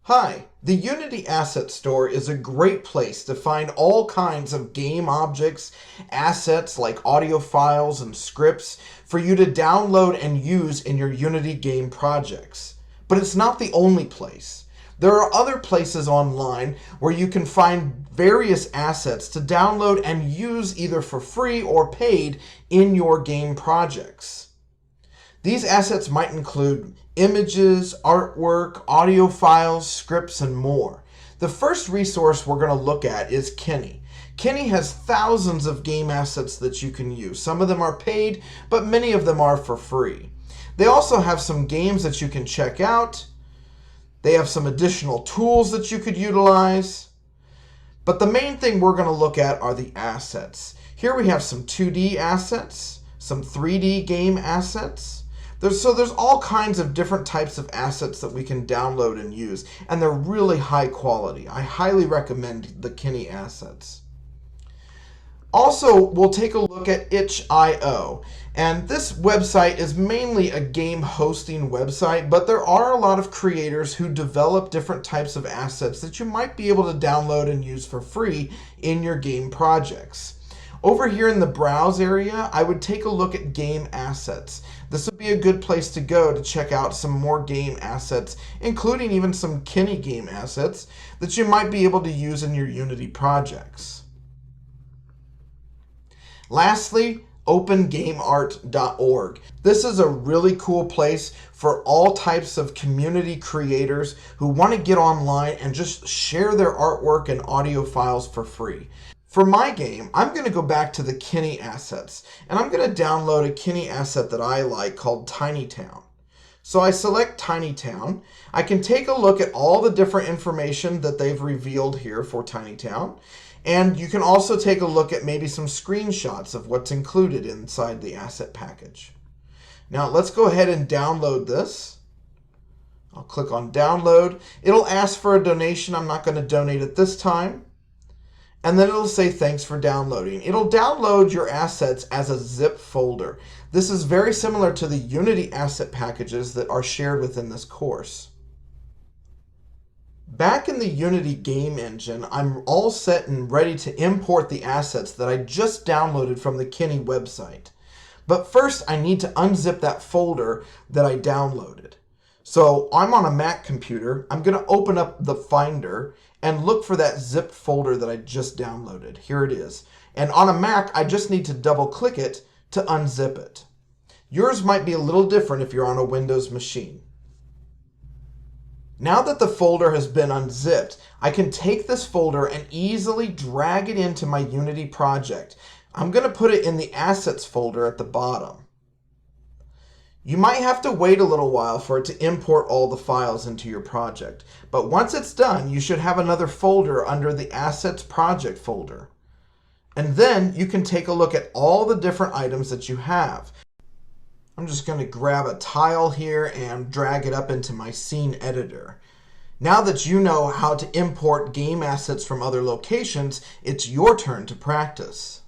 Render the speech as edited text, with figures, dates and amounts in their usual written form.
Hi, the Unity Asset Store is a great place to find all kinds of game objects, assets like audio files and scripts for you to download and use in your Unity game projects. But it's not the only place. There are other places online where you can find various assets to download and use either for free or paid in your game projects. These assets might include images, artwork, audio files, scripts, and more. The first resource we're going to look at is Kenny. Kenny has thousands of game assets that you can use. Some of them are paid, but many of them are for free. They also have some games that you can check out. They have some additional tools that you could utilize. But the main thing we're going to look at are the assets. Here we have some 2D assets, some 3D game assets. There's all kinds of different types of assets that we can download and use, and they're really high quality. I highly recommend the Kenny assets. Also, we'll take a look at itch.io, and this website is mainly a game hosting website, but there are a lot of creators who develop different types of assets that you might be able to download and use for free in your game projects. Over here in the browse area, I would take a look at game assets. This would be a good place to go to check out some more game assets, including even some Kenny game assets that you might be able to use in your Unity projects. Lastly, opengameart.org. This is a really cool place for all types of community creators who want to get online and just share their artwork and audio files for free. For my game, I'm going to go back to the Kenny assets, and I'm going to download a Kenny asset that I like called TinyTown. So I select TinyTown. I can take a look at all the different information that they've revealed here for TinyTown, and you can also take a look at maybe some screenshots of what's included inside the asset package. Now let's go ahead and download this. I'll click on download. It'll ask for a donation. I'm not going to donate at this time. And then it'll say thanks for downloading. It'll download your assets as a zip folder. This is very similar to the Unity asset packages that are shared within this course. Back in the Unity game engine, I'm all set and ready to import the assets that I just downloaded from the Kenny website. But first I need to unzip that folder that I downloaded. So I'm on a Mac computer. I'm going to open up the Finder and look for that zip folder that I just downloaded. Here it is. And on a Mac, I just need to double click it to unzip it. Yours might be a little different if you're on a Windows machine. Now that the folder has been unzipped, I can take this folder and easily drag it into my Unity project. I'm going to put it in the Assets folder at the bottom. You might have to wait a little while for it to import all the files into your project, but once it's done, you should have another folder under the Assets Project folder. And then you can take a look at all the different items that you have. I'm just going to grab a tile here and drag it up into my scene editor. Now that you know how to import game assets from other locations, it's your turn to practice.